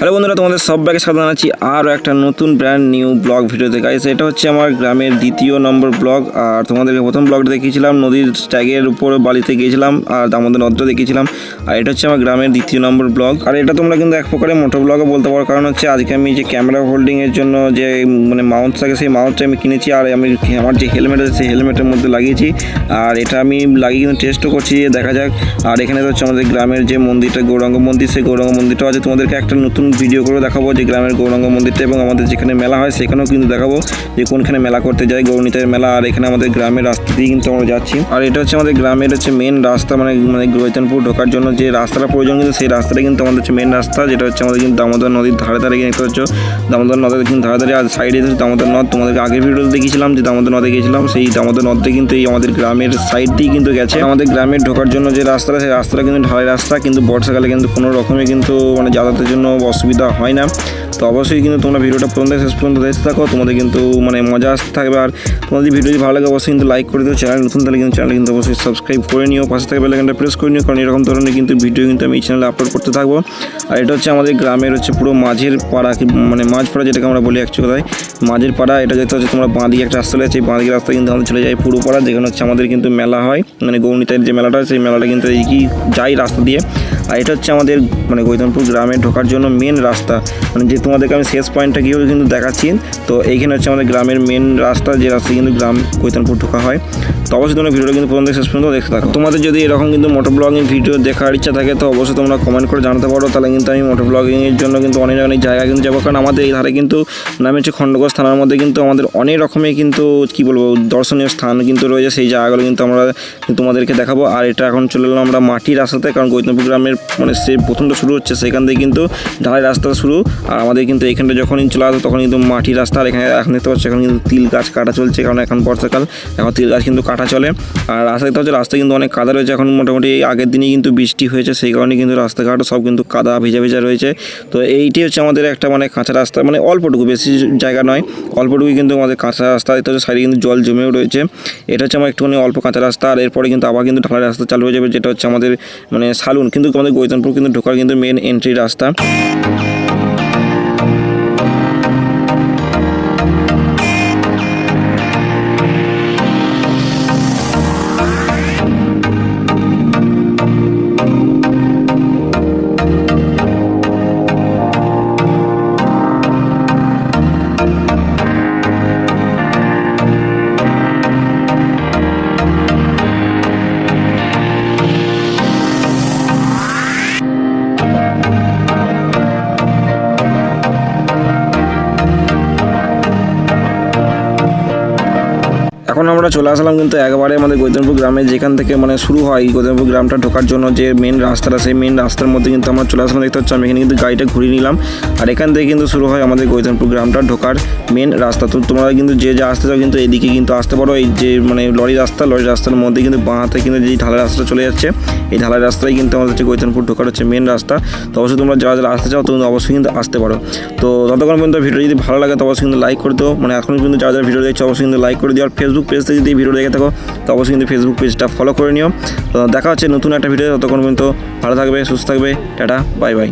Hello বন্ধুরা, তোমাদের সবাইকে স্বাগত জানাচ্ছি আরও একটা নতুন ব্র্যান্ড নিউ ব্লগ ভিডিওতে। গাইস, এটা হচ্ছে আমার গ্রামের দ্বিতীয় নম্বর ব্লগ। আর তোমাদেরকে প্রথম ব্লগটা দেখিয়েছিলাম নদীর ট্যাগের উপরে বালিতে গিয়েছিলাম, আর দামোদর নদটা দেখিয়েছিলাম। আর এটা হচ্ছে আমার গ্রামের দ্বিতীয় নম্বর ব্লগ। আর এটা তোমরা কিন্তু এক প্রকারে মোটো ব্লগও বলতে পারো, কারণ হচ্ছে আজকে আমি যে ক্যামেরা হোল্ডিংয়ের জন্য যে মাউন্ট থাকে, সেই মাউন্টটা আমি কিনেছি। আর আমি আমার যে হেলমেট আছে সেই হেলমেটের মধ্যে লাগিয়েছি। আর এটা আমি লাগিয়ে কিন্তু টেস্টও করছি, দেখা যাক। আর এখানে হচ্ছে আমাদের গ্রামের যে মন্দিরটা, গৌরাঙ্গ মন্দির, সেই গৌরাঙ্গ মন্দিরটাও আছে। তোমাদেরকে একটা নতুন ভিডিও করে দেখাবো যে গ্রামের গৌরাঙ্গ মন্দিরটা, এবং আমাদের যেখানে মেলা হয় সেখানেও কিন্তু দেখাবো যে কোনখানে মেলা করতে যায়, গৌরনীতার মেলা। আর এখানে আমাদের গ্রামের রাস্তা দিয়ে কিন্তু আমরা যাচ্ছি। আর এটা হচ্ছে আমাদের গ্রামের হচ্ছে মেন রাস্তা, মানে গৈতানপুর ঢোকার জন্য যে রাস্তাটা প্রয়োজন, কিন্তু সেই রাস্তাটা কিন্তু আমাদের হচ্ছে মেন রাস্তা, যেটা হচ্ছে আমাদের কিন্তু দামোদর নদীর ধারে ধারে দেখতে হচ্ছে। দামোদর নদের কিন্তু ধারে ধারে, আর সাইডে হচ্ছে দামোদর নদ। তোমাদেরকে আগের ভিডিওতে দেখিয়েছিলাম যে দামোদর নদে গিয়েছিলাম, সেই দামোদর নদটা কিন্তু এই আমাদের গ্রামের সাইড দিয়ে কিন্তু গেছে। আমাদের গ্রামের ঢোকার জন্য যে রাস্তাটা, সেই রাস্তাটা কিন্তু ঢালাই রাস্তা, কিন্তু বর্ষাকালে কিন্তু কোনো রকমে কিন্তু যাতায়াতের জন্য অসুবিধা হয় না। তো অবশ্যই কিন্তু তোমরা ভিডিওটা প্রথম থেকে শেষ পর্যন্ত দেখতে থাকো, তোমাদের কিন্তু মজা আসতে থাকবে। আর তোমাদের ভিডিও যদি ভালো লাগে অবশ্যই কিন্তু লাইক করে দিও। চ্যানেল নতুন তাহলে কিন্তু চ্যানেল কিন্তু অবশ্যই সাবস্ক্রাইব করে নিও, পাশে থেকে বেল আইকনটা প্রেস করে নিও, কারণ এরকম ধরনের কিন্তু ভিডিও কিন্তু আমি এই চ্যানেলে আপলোড করতে থাকবো। আর এটা হচ্ছে আমাদের গ্রামের হচ্ছে পুরো মাঝের পাড়া, মাঝপাড়া যেটাকে আমরা বলি অ্যাকচুয়ালি মাঝের পাড়া। এটা যেতে হচ্ছে তোমরা বাঁ দিকে একটা রাস্তা আছে, এই বাঁ দিকে রাস্তা কিন্তু আমাদের চলে যায় পুরো পাড়া, যেখানে হচ্ছে আমাদের কিন্তু মেলা হয়, গৌরনীতার যে মেলাটা, সেই মেলাটা কিন্তু এই যাই রাস্তা দিয়ে। আর এটা হচ্ছে আমাদের গৈতানপুর গ্রামে ঢোকার জন্য মেন রাস্তা, যে তোমাদেরকে আমি শেষ পয়েন্টটা গিয়েও কিন্তু দেখাচ্ছি। তো এইখানে হচ্ছে আমাদের গ্রামের মেন রাস্তা, যে রাস্তা কিন্তু গ্রাম গৈতানপুর ঢোকা হয়। তো অবশ্যই তোমরা ভিডিওটা কিন্তু প্রথম থেকে শেষ পর্যন্ত দেখতে থাকো। তোমাদের যদি এরকম কিন্তু মোটো ব্লগিং ভিডিও দেখার ইচ্ছা থাকে, তো অবশ্যই তোমরা কমেন্ট করে জানাতে পারো, তাহলে কিন্তু আমি মোটো ব্লগিংয়ের জন্য কিন্তু অনেক জায়গায় কিন্তু যাবো। কারণ আমাদের এই ধারে কিন্তু নামে হচ্ছে খণ্ডঘোষ থানার মধ্যে কিন্তু আমাদের অনেক রকমের কিন্তু কী বলবো দর্শনীয় স্থান কিন্তু রয়েছে, সেই জায়গাগুলো কিন্তু আমরা তোমাদেরকে দেখাবো। আর এটা এখন চলে এলাম আমরা মাটির রাস্তাতে, কারণ গৈতানপুর গ্রামের সে প্রথমটা শুরু হচ্ছে সেখান থেকে কিন্তু ঢালাই রাস্তা শুরু। আর আমাদের কিন্তু এখানটা যখনই চলে আসে তখন কিন্তু মাটির রাস্তা। আর এখানে এখন দেখতে পাচ্ছি এখন কিন্তু তিল গাছ কাটা চলছে, কারণ এখন বর্ষাকাল, এখন তিল গাছ কিন্তু কাটা চলে। আর রাস্তা দেখতে হচ্ছে রাস্তা কিন্তু অনেক কাদা রয়েছে, এখন মোটামুটি আগের দিনই কিন্তু বৃষ্টি হয়েছে, সেই কারণে কিন্তু রাস্তাঘাট সব কিন্তু কাদা ভেজা ভেজা রয়েছে। তো এইটি হচ্ছে আমাদের একটা কাঁচা রাস্তা, অল্পটুকু, বেশি জায়গা নয়, অল্পটুকুই কিন্তু আমাদের কাঁচা রাস্তা। দেখতে হচ্ছে সাইডে কিন্তু জল জমেও রয়েছে। এটা হচ্ছে আমার একটুখানি অল্প কাঁচা রাস্তা। আর এরপরে কিন্তু আবার কিন্তু ঢালাই রাস্তা চালু হয়ে যাবে, যেটা হচ্ছে আমাদের সালুন, কিন্তু আমাদের গৈতানপুর কিন্তু ঢোকার কিন্তু মেন এন্ট্রি রাস্তা। এখন আমরা চলে আসলাম কিন্তু একবারে আমাদের গৈতানপুর গ্রামে, যেখান থেকে শুরু হয় গৈতানপুর গ্রামটা ঢোকার জন্য যে মেন রাস্তাটা, সেই মেন রাস্তার মধ্যে কিন্তু আমরা চলে আসলাম। দেখতে হচ্ছে আমি এখানে কিন্তু গাড়িটা ঘুরিয়ে নিলাম, আর এখান থেকে কিন্তু শুরু হয় আমাদের গৈতানপুর গ্রামটা ঢোকার মেন রাস্তা। তো তোমরা কিন্তু যে আসতে চাও কিন্তু এদিকে কিন্তু আসতে পারো, এই যে লরি রাস্তার মধ্যে কিন্তু বাঁ হাতে কিন্তু যে ঢালাই রাস্তা চলে যাচ্ছে, এই ঢালাই রাস্তায় কিন্তু আমাদের হচ্ছে গৈতানপুর ঢোকার হচ্ছে মেন রাস্তা। তো অবশ্যই তোমরা যারা যারা আসতে চাও তোমরা অবশ্যই কিন্তু আসতে পারো। তো ততক্ষণ পর্যন্ত ভিডিও যদি ভালো লাগে তো অবশ্যই কিন্তু লাইক করে দিও, এখন কিন্তু যারা যারা ভিডিও দেখছো অবশ্যই কিন্তু লাইক করে দিও। আর ফেসবুক পেজ থেকে যদি ভিডিও দেখে থাকো তো অবশ্যই কিন্তু ফেসবুক পেজটা ফলো করে নিও। তো দেখা হচ্ছে নতুন একটা ভিডিও, ততক্ষণ পর্যন্ত ভালো থাকবে, সুস্থ থাকবে, টাটা, বাই বাই।